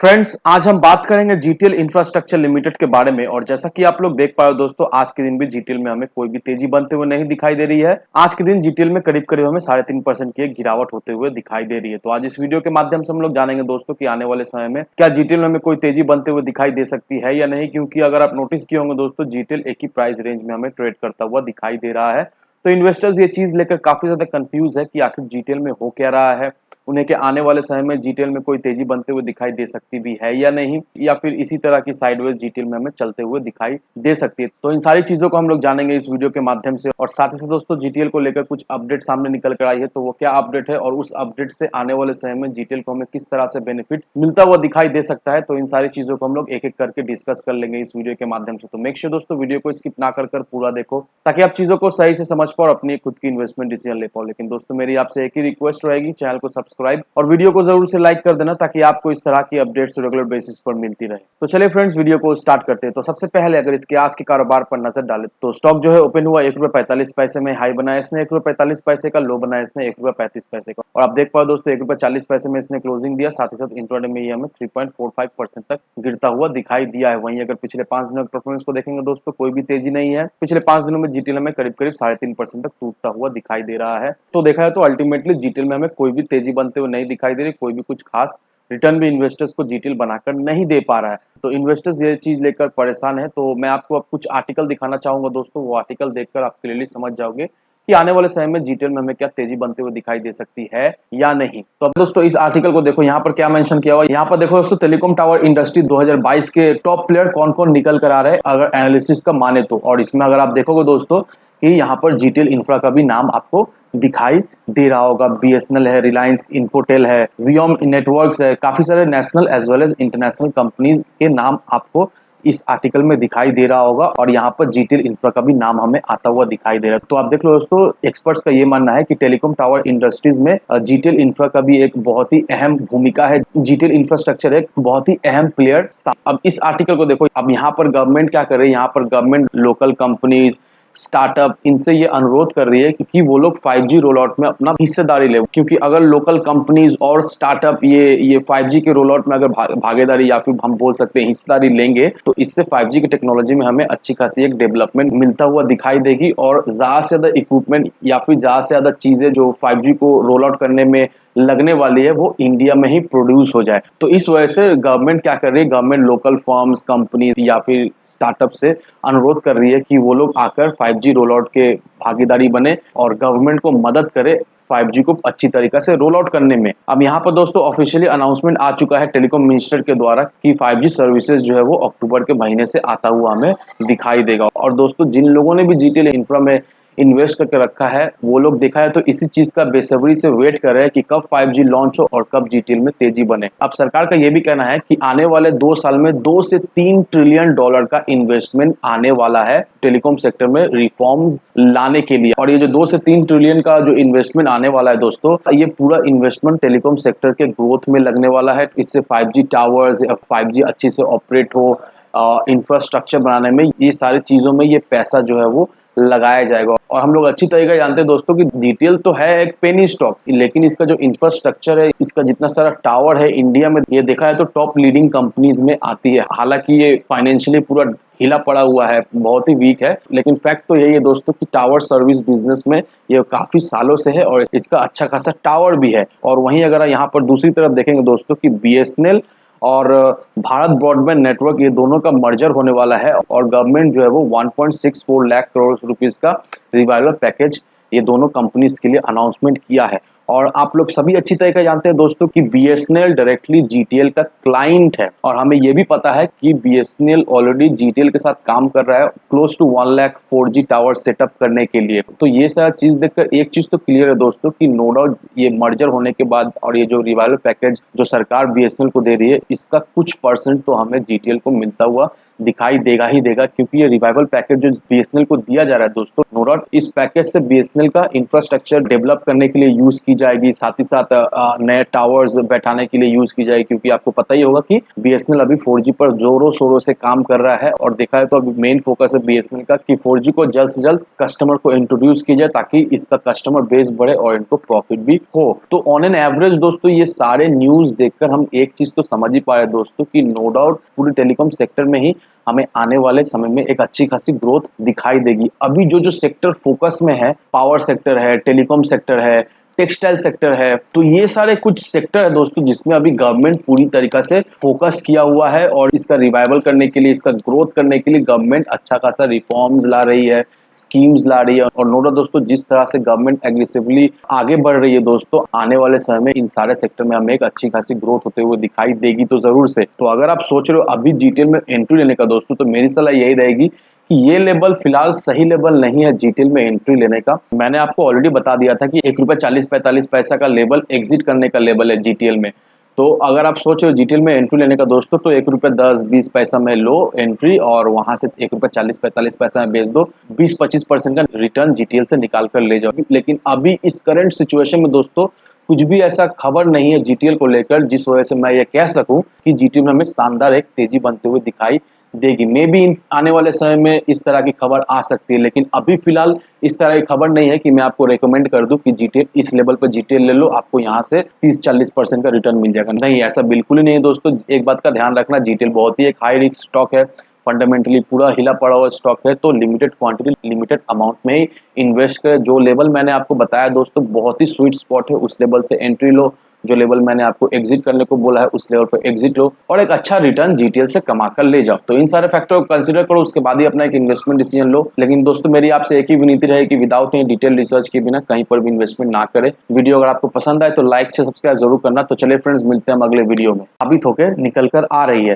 Friends, आज हम बात करेंगे जीटीएल इंफ्रास्ट्रक्चर लिमिटेड के बारे में। और जैसा कि आप लोग देख पाए हो दोस्तों, आज के दिन भी जीटीएल में हमें कोई भी तेजी बनते हुए नहीं दिखाई दे रही है। आज के दिन जीटीएल में करीब करीब हमें 3.5% की एक गिरावट होते हुए दिखाई दे रही है। तो आज इस वीडियो के माध्यम से हम लोग जानेंगे दोस्तों कि आने वाले समय में क्या जीटीएल में हमें कोई तेजी बनते हुए दिखाई दे सकती है या नहीं। क्योंकि अगर आप नोटिस किए होंगे दोस्तों, जीटीएल एक ही प्राइस रेंज में हमें ट्रेड करता हुआ दिखाई दे रहा है। तो इन्वेस्टर्स ये चीज लेकर काफी ज्यादा कंफ्यूज है कि आखिर जीटीएल में हो क्या रहा है, उन्हें के आने वाले समय में जीटीएल में कोई तेजी बनते हुए दिखाई दे सकती भी है या नहीं, या फिर इसी तरह की साइडवेज जीटीएल में हमें चलते हुए दिखाई दे सकती है। तो इन सारी चीजों को हम लोग जानेंगे इस वीडियो के माध्यम से। और साथ ही साथ दोस्तों, जीटीएल को लेकर कुछ अपडेट सामने निकल कर आई है, तो वो क्या अपडेट है और उस अपडेट से आने वाले समय में जीटीएल को हमें किस तरह से बेनिफिट मिलता हुआ दिखाई दे सकता है। तो इन सारी चीजों को हम लोग एक एक करके डिस्कस कर लेंगे इस वीडियो के माध्यम से। तो मेक श्योर दोस्तों, वीडियो को स्किप ना कर पूरा देखो, ताकि आप चीजों को सही से समझ पाओ और अपनी खुद की इन्वेस्टमेंट डिसीजन ले पाओ। लेकिन दोस्तों, मेरी आपसे एक ही रिक्वेस्ट रहेगी, चैनल को सब्सक्राइब और वीडियो को जरूर से लाइक कर देना, ताकि आपको इस तरह की अपडेट्स रेगुलर बेसिस पर मिलती रहे। तो चलिए फ्रेंड्स, वीडियो को स्टार्ट करते हैं। तो सबसे पहले अगर इसके आज के कारोबार पर नजर डालें तो स्टॉक जो है ओपन हुआ ₹1.45 में, हाई बनाया इसने ₹1.45 का, लो बनाया इसने ₹1.35 का। और आप देख पाओ दोस्तों, ₹1.40 में इसने क्लोजिंग दिया। साथ ही साथ इंट्राडे में ये हमें 3.45% तक गिरता हुआ दिखाई दिया है। वहीं अगर पिछले 5 दिनों के परफॉर्मेंस को देखेंगे दोस्तों, कोई भी तेजी नहीं है। पिछले 5 दिनों में जीटीएल में करीब करीब 3.5% तक टूटता हुआ दिखाई दे रहा है। तो देखा है तो अल्टीमेटली जीटीएल में हमें कोई भी तेजी बनते हुए नहीं दिखाई दे रही, कोई भी कुछ खास रिटर्न भी इन्वेस्टर्स को जीटीएल बनाकर नहीं दे पा रहा है। तो इन्वेस्टर्स ये चीज लेकर परेशान है। तो मैं आपको अब कुछ आर्टिकल दिखाना चाहूंगा दोस्तों, वो आर्टिकल देखकर आप क्लियरली समझ जाओगे कि आने वाले समय में जीटीएल में हमें क्या तेजी बनते हुए दिखाई दे सकती है या नहीं। तो अब दोस्तों, इस आर्टिकल को देखो, यहाँ पर क्या मेंशन किया हुआ है। यहाँ पर देखो दोस्तों, टेलीकॉम टावर इंडस्ट्री 2022 के टॉप प्लेयर कौन कौन निकल कर आ रहे हैं अगर एनालिसिस का माने तो। और इसमें अगर आप देखोगे दोस्तों कि यहाँ पर जीटीएल इंफ्रा का भी नाम आपको दिखाई दे रहा होगा। बीएसएनएल है, रिलायंस इन्फोटेल है, वियम नेटवर्क्स है, काफी सारे national as well as international companies के नाम आपको इस आर्टिकल में दिखाई दे रहा होगा। और यहाँ पर जीटीएल इंफ्रा का भी नाम हमें आता हुआ दिखाई दे रहा है। तो आप देख लो दोस्तों, एक्सपर्ट्स का ये मानना है कि टेलीकॉम टावर इंडस्ट्रीज में जीटीएल इंफ्रा का भी एक बहुत ही अहम भूमिका है। जीटीएल इंफ्रास्ट्रक्चर एक बहुत ही अहम प्लेयर। अब इस आर्टिकल को देखो, अब यहाँ पर गवर्नमेंट क्या कर रही है, यहाँ पर गवर्नमेंट लोकल कंपनीज, स्टार्टअप, इनसे ये अनुरोध कर रही है कि वो लोग 5G रोल आउट में अपना हिस्सेदारी ले। क्योंकि अगर लोकल कंपनीज और स्टार्टअप ये 5G के रोल आउट में अगर भागीदारी या फिर हम बोल सकते हैं हिस्सेदारी लेंगे, तो इससे 5G की टेक्नोलॉजी में हमें अच्छी खासी एक डेवलपमेंट मिलता हुआ दिखाई देगी। और ज्यादा से ज्यादा इक्विपमेंट या फिर ज्यादा से ज्यादा चीजें जो 5G को रोल आउट करने में लगने वाली है, वो इंडिया में ही प्रोड्यूस हो जाए। तो इस वजह से गवर्नमेंट क्या कर रही है, गवर्नमेंट लोकल फर्म्स, कंपनी या फिर स्टार्टअप से अनुरोध कर रही है कि वो लोग आकर 5G रोल आउट के भागीदारी बने और गवर्नमेंट को मदद करे 5G को अच्छी तरीके से रोल आउट करने में। अब यहाँ पर दोस्तों ऑफिशियली अनाउंसमेंट आ चुका है टेलीकॉम मिनिस्टर के द्वारा कि 5G सर्विसेज जो है वो अक्टूबर के महीने से आता हुआ हमें दिखाई देगा। और दोस्तों, जिन लोगों ने भी जीटीएल इंफ्रा में इन्वेस्ट करके रखा है, वो लोग देखा है तो इसी चीज का बेसब्री से वेट कर रहे हैं कि कब 5G लॉन्च हो और कब जीटीएल में तेजी बने। अब सरकार का यह भी कहना है कि आने वाले 2 साल में 2 से 3 ट्रिलियन डॉलर का इन्वेस्टमेंट आने वाला है टेलीकॉम सेक्टर में रिफॉर्म्स लाने के लिए। और ये जो 2 से 3 ट्रिलियन का जो इन्वेस्टमेंट आने वाला है दोस्तों, ये पूरा इन्वेस्टमेंट टेलीकॉम सेक्टर के ग्रोथ में लगने वाला है। इससे 5G टावर्स, 5G अच्छी से ऑपरेट हो, इंफ्रास्ट्रक्चर बनाने में, ये सारी चीजों में ये पैसा जो है वो लगाया जाएगा। और हम लोग अच्छी तरीके जानते हैं दोस्तों कि जीटीएल तो है एक पेनी स्टॉक, लेकिन इसका जो इंफ्रास्ट्रक्चर है, इसका जितना सारा टावर है इंडिया में, ये देखा है तो टॉप लीडिंग कंपनीज में आती है। हालांकि ये फाइनेंशियली पूरा हिला पड़ा हुआ है, बहुत ही वीक है, लेकिन फैक्ट तो यही है दोस्तों कि टावर सर्विस बिजनेस में ये काफी सालों से है और इसका अच्छा खासा टावर भी है। और वहीं अगर यहाँ पर दूसरी तरफ देखेंगे दोस्तों कि बीएसएनएल और भारत ब्रॉडबैंड नेटवर्क, ये दोनों का मर्जर होने वाला है। और गवर्नमेंट जो है वो 1.64 लाख करोड़ रुपीस का रिवाइवल पैकेज ये दोनों कंपनीज के लिए अनाउंसमेंट किया है। और आप लोग सभी अच्छी तरीके जानते हैं दोस्तों कि बीएसएनएल डायरेक्टली जीटीएल का क्लाइंट है। और हमें यह भी पता है कि बीएसएनएल ऑलरेडी जीटीएल के साथ काम कर रहा है close to 1 lakh 4G tower setup करने के लिए। तो ये सारा चीज देखकर एक चीज तो क्लियर है दोस्तों कि नो डाउट ये मर्जर होने के बाद और ये जो रिवाइवल पैकेज जो सरकार बीएसएनएल को दे रही है, इसका कुछ परसेंट तो हमें जीटीएल को मिलता हुआ दिखाई देगा ही देगा। क्योंकि ये रिवाइवल पैकेज जो बीएसएनएल को दिया जा रहा है दोस्तों, नो डाउट इस पैकेज से बीएसएनएल का इंफ्रास्ट्रक्चर डेवलप करने के लिए यूज की जाएगी, साथ ही साथ नए टावर्स बैठाने के लिए यूज की जाएगी, क्योंकि आपको पता ही होगा कि बीएसएनएल अभी 4G पर जोरों शोरों से काम कर रहा है और देखा है तो अभी मेन फोकस है बीएसएनएल का कि 4G को जल्द से जल्द कस्टमर को इंट्रोड्यूस की जाए ताकि इसका कस्टमर बेस बढ़े और इनको प्रॉफिट भी हो। तो ऑन एन एवरेज दोस्तों ये सारे न्यूज देखकर हम एक चीज तो समझ ही पा रहे दोस्तों कि नो डाउट पूरे टेलीकॉम सेक्टर में ही हमें आने वाले समय में एक अच्छी खासी ग्रोथ दिखाई देगी। अभी जो जो सेक्टर फोकस में है, पावर सेक्टर है, टेलीकॉम सेक्टर है, टेक्सटाइल सेक्टर है, तो ये सारे कुछ सेक्टर है दोस्तों जिसमें अभी गवर्नमेंट पूरी तरीका से फोकस किया हुआ है और इसका रिवाइवल करने के लिए, इसका ग्रोथ करने के लिए गवर्नमेंट अच्छा खासा रिफॉर्म्स ला रही है, स्कीम्स ला रही है। और नो डाउट दोस्तों जिस तरह से गवर्नमेंट एग्रेसिवली आगे बढ़ रही है दोस्तों, आने वाले समय में इन सारे सेक्टर में हमें एक अच्छी खासी ग्रोथ होते हुए दिखाई देगी तो जरूर से। तो अगर आप सोच रहे हो अभी जीटीएल में एंट्री लेने का दोस्तों, तो मेरी सलाह यही रहेगी कि ये लेवल फिलहाल सही लेवल नहीं है जीटीएल में एंट्री लेने का। मैंने आपको ऑलरेडी बता दिया था कि ₹1.40-45 का लेवल एग्जिट करने का लेवल है जीटीएल में। तो अगर आप सोच रहे हो जीटीएल में एंट्री लेने का दोस्तों, तो ₹1.10-20 में लो एंट्री और वहां से ₹1.40-45 में बेच दो। 20-25% का रिटर्न जीटीएल से निकाल कर ले जाओ। लेकिन अभी इस करंट सिचुएशन में दोस्तों कुछ भी ऐसा खबर नहीं है जीटीएल को लेकर जिस वजह से मैं ये कह सकूं कि जीटीएल में हमें शानदार एक तेजी बनते हुए दिखाई देगी। मे बी आने वाले समय में इस तरह की खबर आ सकती है, लेकिन अभी फिलहाल इस तरह की खबर नहीं है कि मैं आपको रेकमेंड कर दूं कि जीटीएल इस लेवल पर जीटीएल ले लो, आपको यहाँ से 30-40% का रिटर्न मिल जाएगा। नहीं, ऐसा बिल्कुल ही नहीं है दोस्तों। एक बात का ध्यान रखना, जीटीएल बहुत ही एक हाई रिस्क स्टॉक है, फंडामेंटली पूरा हिला पड़ा हुआ स्टॉक है, तो लिमिटेड क्वांटिटी लिमिटेड अमाउंट में ही इन्वेस्ट करें। जो लेवल मैंने आपको बताया दोस्तों बहुत ही स्वीट स्पॉट है, उस लेवल से एंट्री लो। जो लेवल मैंने आपको एग्जिट करने को बोला है उस लेवल पर एग्जिट लो और एक अच्छा रिटर्न जीटीएल से कमा कर ले जाओ। तो इन सारे फैक्टर को कंसीडर करो, उसके बाद ही अपना एक इन्वेस्टमेंट डिसीजन लो। लेकिन दोस्तों मेरी आपसे एक ही विनती रहे कि विदाउट एनी डिटेल रिसर्च के बिना कहीं पर भी इन्वेस्टमेंट ना करें। वीडियो अगर आपको पसंद आए तो लाइक से सब्सक्राइब जरूर करना। तो चलिए फ्रेंड्स, मिलते हैं हम अगले वीडियो में। अभी थोके निकल कर आ रही है।